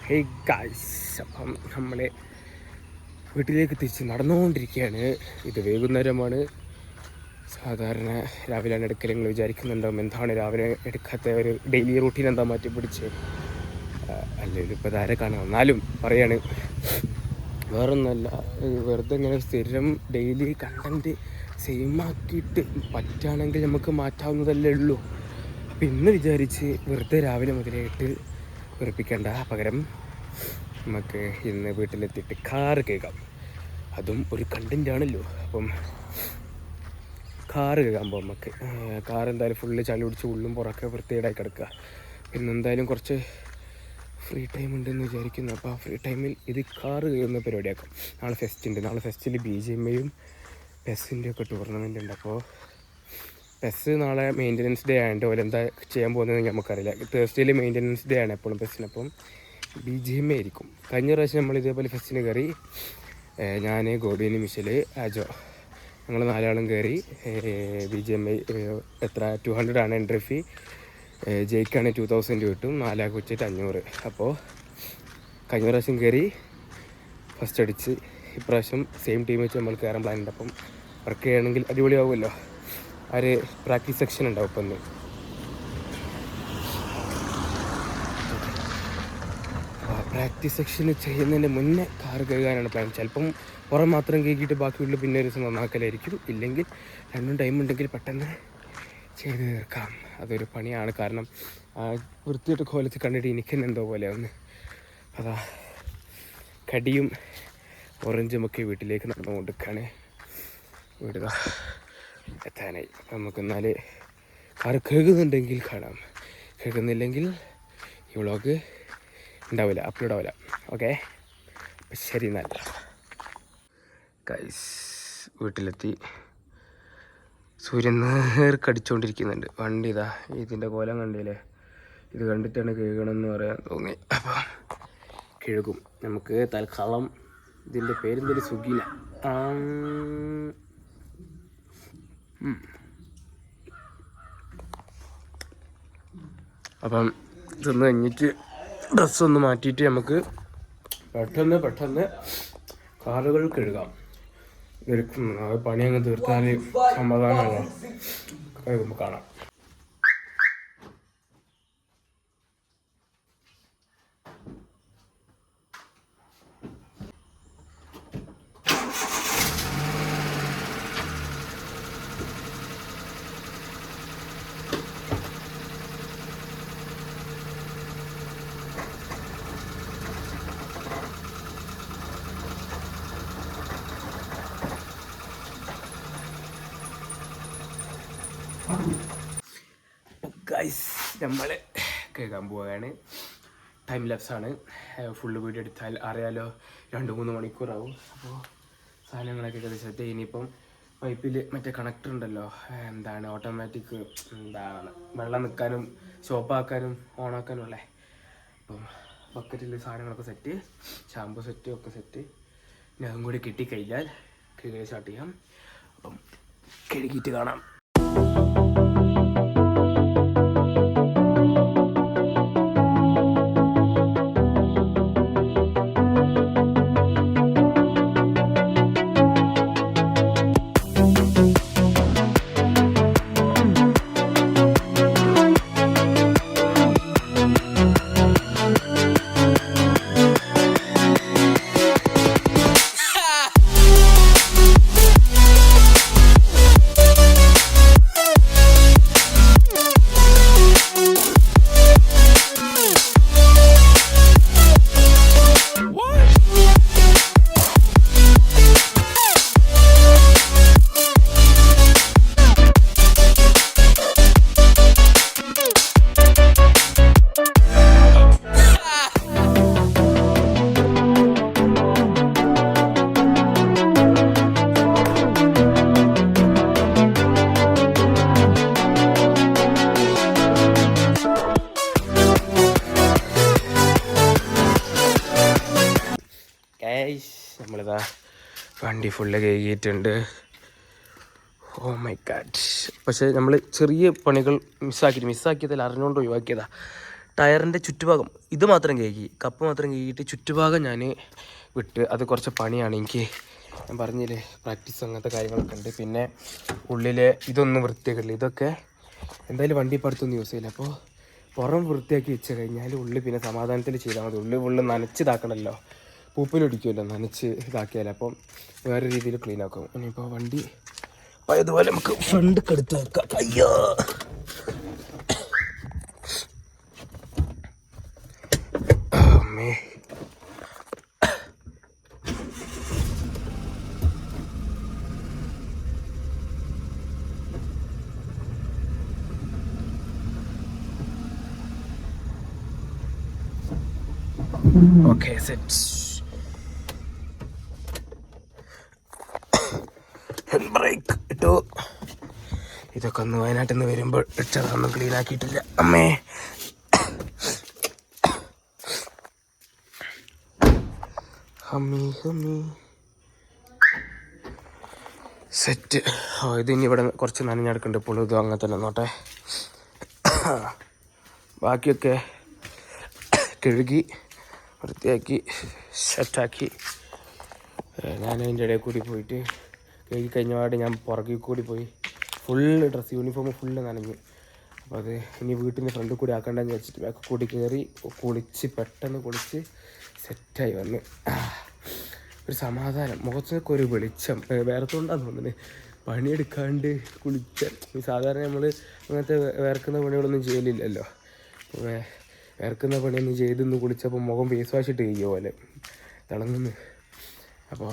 Hey guys, അപ്പം നമ്മൾ വീട്ടിലേക്ക് തിരിച്ച് നടന്നുകൊണ്ടിരിക്കുകയാണ്. ഇത് വൈകുന്നേരമാണ്. സാധാരണ രാവിലെയാണ് എടുക്കൽ. നിങ്ങൾ വിചാരിക്കുന്നുണ്ടാവും എന്താണ് രാവിലെ എടുക്കാത്ത, ഒരു ഡെയിലി റൂട്ടീൻ എന്താ മാറ്റി പിടിച്ച് അല്ലെങ്കിൽ ഇപ്പോൾ ധാരെ കാണാം. എന്നാലും പറയാണ്, വേറൊന്നല്ല, വെറുതെ ഇങ്ങനെ സ്ഥിരം ഡെയിലി കണ്ടൻറ്റ് സെയിം ആക്കിയിട്ട് പറ്റുകയാണെങ്കിൽ നമുക്ക് മാറ്റാവുന്നതല്ലേ ഉള്ളൂ. അപ്പം ഇന്ന് വിചാരിച്ച് വെറുതെ രാവിലെ മുതലായിട്ട് വെറുപ്പിക്കേണ്ട, പകരം നമുക്ക് ഇന്ന് വീട്ടിലെത്തിയിട്ട് കാറ് കേൾക്കാം. അതും ഒരു കണ്ടൻ്റാണല്ലോ. അപ്പം കാറ് കേൾക്കാൻ പോകും നമുക്ക്. കാർ എന്തായാലും ഫുള്ള് ചളി പിടിച്ച് ഉള്ളും പുറമൊക്കെ വൃത്തികേടായി കിടക്കുക. പിന്നെ എന്തായാലും കുറച്ച് ഫ്രീ ടൈം ഉണ്ടെന്ന് വിചാരിക്കുന്നു. അപ്പോൾ ആ ഫ്രീ ടൈമിൽ ഇത് കാറ് കയറുന്ന പരിപാടിയാക്കാം. നാളെ ഫെസ്റ്റ് ഉണ്ട്. നാളെ ഫെസ്റ്റിൽ BGMAയും പെസ്സിൻ്റെ ഒക്കെ ടൂർണമെൻ്റ് ഉണ്ട്. അപ്പോൾ പെസ് നാളെ മെയിൻ്റനൻസ് ഡേ ആയതുകൊണ്ട് ഓരോ എന്താ ചെയ്യാൻ പോകുന്നതെന്ന് നമുക്കറിയില്ല. തേഴ്സ്ഡേയിൽ മെയിൻ്റനൻസ് ഡേ ആണ് എപ്പോഴും പെസ്സിനപ്പം. BGMA ആയിരിക്കും. കഴിഞ്ഞ പ്രാവശ്യം നമ്മൾ ഇതേപോലെ ഫെസ്റ്റിന് കയറി. ഞാൻ, ഗോപിന്, മിഷൽ, ആജോ, ഞങ്ങൾ 4 ആളും കയറി. BGMA എത്ര 200 ആണ് എൻട്രി ഫീ. ജയിക്കാണ് 2000 കിട്ടും. 4 ആൾക്ക് വെച്ചിട്ട് 500. അപ്പോൾ കഴിഞ്ഞ പ്രാവശ്യം കയറി ഫസ്റ്റ് അടിച്ച്. ഇപ്രാവശ്യം സെയിം ടീം വെച്ച് നമ്മൾ കയറാൻ പ്ലാൻ ഉണ്ട്. അപ്പം വർക്ക് ചെയ്യണമെങ്കിൽ അടിപൊളിയാവുമല്ലോ. ആ ഒരു പ്രാക്ടീസ് സെക്ഷൻ ഉണ്ടാവും ഇപ്പം ഒന്ന്. പ്രാക്ടീസ് സെക്ഷൻ ചെയ്യുന്നതിന് മുന്നേ കാറ് കഴുകാനാണ് പ്ലാൻ. ചിലപ്പം പുറം മാത്രം കഴുകിയിട്ട് ബാക്കി വീട്ടിൽ പിന്നെ ഒരു ദിവസം നന്നാക്കലായിരിക്കും. ഇല്ലെങ്കിൽ രണ്ടും ടൈം ഉണ്ടെങ്കിൽ പെട്ടെന്ന് ചെയ്ത് തീർക്കാം. അതൊരു പണിയാണ്. കാരണം വൃത്തിയായിട്ട് കോലത്തിൽ കണ്ടിട്ട് എനിക്ക് എന്തോ പോലെ ഒന്ന്. അതാ കടിയും ഓറഞ്ചുമൊക്കെ വീട്ടിലേക്ക് നടന്നു കൊണ്ടിരിക്കുകയാണ്. വീടുക എത്താനായി. അപ്പം നമുക്കെന്നാൽ കാറ് കഴുകുന്നുണ്ടെങ്കിൽ കാണാം, കഴുകുന്നില്ലെങ്കിൽ ഈ വ്ളോഗ് ഉണ്ടാവില്ല, അപ്ലോഡ് ആവില്ല. ഓക്കെ, അപ്പം ശരി. നല്ല ഗൈസ്, വീട്ടിലെത്തി. സൂര്യൻ നേർക്കടിച്ചുകൊണ്ടിരിക്കുന്നുണ്ട്. വണ്ടി ഇതാ ഇതിൻ്റെ കോലം കണ്ടില്ലേ? ഇത് കണ്ടിട്ടാണ് കഴുകണമെന്ന് പറയാൻ തോന്നി. അപ്പോൾ കഴുകും. നമുക്ക് തൽക്കാലം ഇതിൻ്റെ പേരെന്തൊരു സുഖില. അപ്പം ഇതൊന്ന് കഴിഞ്ഞിട്ട് ഡ്രസ്സൊന്ന് മാറ്റിയിട്ട് നമുക്ക് പെട്ടെന്ന് കാറുകൾ കഴുകാം. പണി അങ്ങ് തീർത്താൽ സമാധാനമല്ലോ. കഴുകുമ്പോൾ കാണാം. ഗൈസ്, നമ്മൾ കേൾക്കാൻ പോവുകയാണ്. ടൈം ലാപ്സാണ്. ഫുള്ള് വീഡിയോ എടുത്താൽ അറിയാലോ 2-3 മണിക്കൂറാവും. അപ്പോൾ സാധനങ്ങളൊക്കെ സെറ്റ്. ഇനിയിപ്പം പൈപ്പിൽ മറ്റേ കണക്ടർ ഉണ്ടല്ലോ, എന്താണ് ഓട്ടോമാറ്റിക്, എന്താണ് വെള്ളം നിൽക്കാനും സ്റ്റോപ്പാക്കാനും ഓണാക്കാനും ഉള്ളേ. അപ്പം ബക്കറ്റിൽ സാധനങ്ങളൊക്കെ സെറ്റ്, ഷാമ്പു സെറ്റ് ഒക്കെ സെറ്റ്. ഇനി അതും കൂടി കിട്ടിക്കഴിഞ്ഞാൽ കഴുകി സ്റ്റാർട്ട് ചെയ്യാം. അപ്പം കഴുകിയിട്ട് കാണാം. നമ്മളിതാ വണ്ടി ഫുള്ള് കഴുകിയിട്ടുണ്ട്. Oh my god. പക്ഷേ നമ്മൾ ചെറിയ പണികൾ മിസ്സാക്കിയതിൽ അറിഞ്ഞുകൊണ്ട് ഒഴിവാക്കിയതാണ്. ടയറിൻ്റെ ചുറ്റുഭാഗം ഇത് മാത്രം കേൾക്കി, കപ്പ് മാത്രം കേൾക്കിയിട്ട് ചുറ്റുഭാഗം ഞാൻ വിട്ട്. അത് കുറച്ച് പണിയാണ് എനിക്ക്. ഞാൻ പറഞ്ഞില്ലേ പ്രാക്ടീസ് അങ്ങനത്തെ കാര്യങ്ങളൊക്കെ ഉണ്ട്. പിന്നെ ഉള്ളിൽ ഇതൊന്നും വൃത്തിയാക്കില്ല. ഇതൊക്കെ എന്തായാലും വണ്ടി പഠിത്തൊന്നും യൂസ് ചെയ്യില്ല. അപ്പോൾ പുറം വൃത്തിയാക്കി വെച്ച് കഴിഞ്ഞാൽ ഉള്ളിൽ പിന്നെ സമാധാനത്തിൽ ചെയ്താൽ മതി. ഉള്ളിൽ നനച്ചിതാക്കണമല്ലോ, പൂപ്പിലൊടിക്കുമല്ലോ നനച്ച് ഇതാക്കിയാൽ. അപ്പം വേറെ രീതിയിൽ ക്ലീൻ ആക്കും. ഇനിയിപ്പോൾ വണ്ടി അപ്പോൾ ഇതുപോലെ നമുക്ക് ഫ്രണ്ടൊക്കെ എടുത്ത് വെക്കാം. അയ്യോ അമ്മേ. Okay set. ഹാൻഡ് ബ്രേക്ക് ഇട്ടു. ഇതൊക്കെ ഒന്ന് വയനാട്ടിൽ നിന്ന് വരുമ്പോൾ ഇട്ടതൊന്നും ക്ലീൻ ആക്കിയിട്ടില്ല. അമ്മേ ഹമ്മി സെറ്റ്. ഇതിനി ഇവിടെ കുറച്ച് നനഞ്ഞെടുക്കുന്നുണ്ട്. ഇപ്പോൾ ഇതും അങ്ങനെ തന്നെ നോട്ടെ. ബാക്കിയൊക്കെ കഴുകി വൃത്തിയാക്കി സെറ്റാക്കി. ഞാൻ അതിൻ്റെ ഇടയിൽ കൂടി പോയിട്ട് കഴുകി കഴിഞ്ഞപാട് ഞാൻ പുറകിൽ കൂടി പോയി ഫുള്ള് ഡ്രസ്സ് യൂണിഫോം ഫുള്ള് നനഞ്ഞു. അപ്പോൾ അത് ഇനി വീട്ടിൻ്റെ ഫ്രണ്ടിൽ കൂടി ആക്കണ്ടെന്ന് വെച്ചിട്ട് ബാക്ക് കൂടി കയറി പെട്ടെന്ന് കുളിച്ച് സെറ്റായി വന്ന് ഒരു സമാധാനം. മുഖത്തൊക്കെ ഒരു വെളിച്ചം. വേർത്തുകൊണ്ടാന്ന് തോന്നുന്നത് പണിയെടുക്കാണ്ട് കുളിച്ച. ഈ സാധാരണ നമ്മൾ അങ്ങനത്തെ വേർക്കുന്ന പണികളൊന്നും ചെയ്യലില്ലല്ലോ. വേർക്കുന്ന പണിയൊന്നും ചെയ്തൊന്ന് കുളിച്ചപ്പോൾ മുഖം ഫേസ് വാഷ് ഇട്ട് കഴിയുമോ പോലെ തിളങ്ങുന്നു. അപ്പോൾ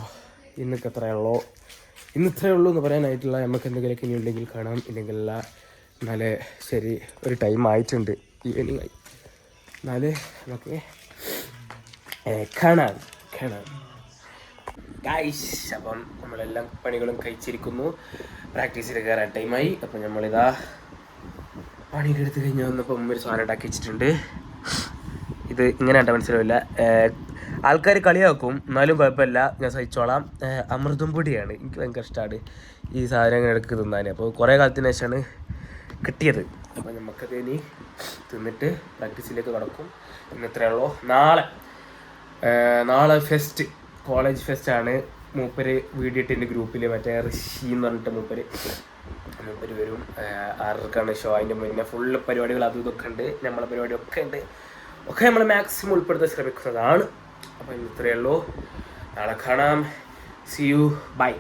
ഇന്നൊക്കെ ഇത്രയേ ഉള്ളൂ എന്ന് പറയാനായിട്ടുള്ള. നമുക്ക് എന്തെങ്കിലുമൊക്കെ ഇനി ഉണ്ടെങ്കിൽ കാണാം, ഇല്ലെങ്കിലല്ല. എന്നാലേ ശരി, ഒരു ടൈം ആയിട്ടുണ്ട്, ഈവനിങ് ആയി. എന്നാലേ നമുക്ക് കാണാം ഗൈസ്. അപ്പം നമ്മളെല്ലാം പണികളും കഴിച്ചിരിക്കുന്നു. പ്രാക്ടീസിൽ കയറാൻ ടൈമായി. അപ്പം നമ്മളിതാ പണിയൊക്കെ എടുത്ത് കഴിഞ്ഞ് വന്നപ്പോൾ ഒരു സാധനം ഉണ്ടാക്കി വെച്ചിട്ടുണ്ട്. ഇത് ഇങ്ങനെ മനസ്സിലാവില്ല, ആൾക്കാർ കളിയാക്കും, എന്നാലും കുഴപ്പമില്ല, ഞാൻ സഹിച്ചോളാം. അമൃതം പൊടിയാണ്. എനിക്ക് ഭയങ്കര ഇഷ്ടമാണ് ഈ സാധനം ഇങ്ങനെ എടുക്ക് തിന്നാൻ. അപ്പോൾ കുറേ കാലത്തിന് ശേഷമാണ് കിട്ടിയത്. അപ്പോൾ നമുക്കത് ഇനി തിന്നിട്ട് പ്രാക്ടീസിലേക്ക് കടക്കും. ഇന്നത്രയുള്ളൂ. നാളെ ഫെസ്റ്റ്, കോളേജ് ഫെസ്റ്റാണ്. മൂപ്പര് വീഡിയോ ഇട്ട് എൻ്റെ ഗ്രൂപ്പിൽ മറ്റേ ഋഷി എന്ന് പറഞ്ഞിട്ട് മൂപ്പര് വരും. 6:30 ഷോ. അതിൻ്റെ മുന്നേ ഫുള്ള് പരിപാടികൾ അതും ഇതൊക്കെ ഉണ്ട്. നമ്മളെ പരിപാടിയൊക്കെ ഉണ്ട്. ഒക്കെ നമ്മൾ മാക്സിമം ഉൾപ്പെടുത്താൻ ശ്രമിക്കുന്നതാണ്. അപ്പോൾ ഇത്രയേ ഉള്ളൂ. നാളെ കാണാം. See you, by.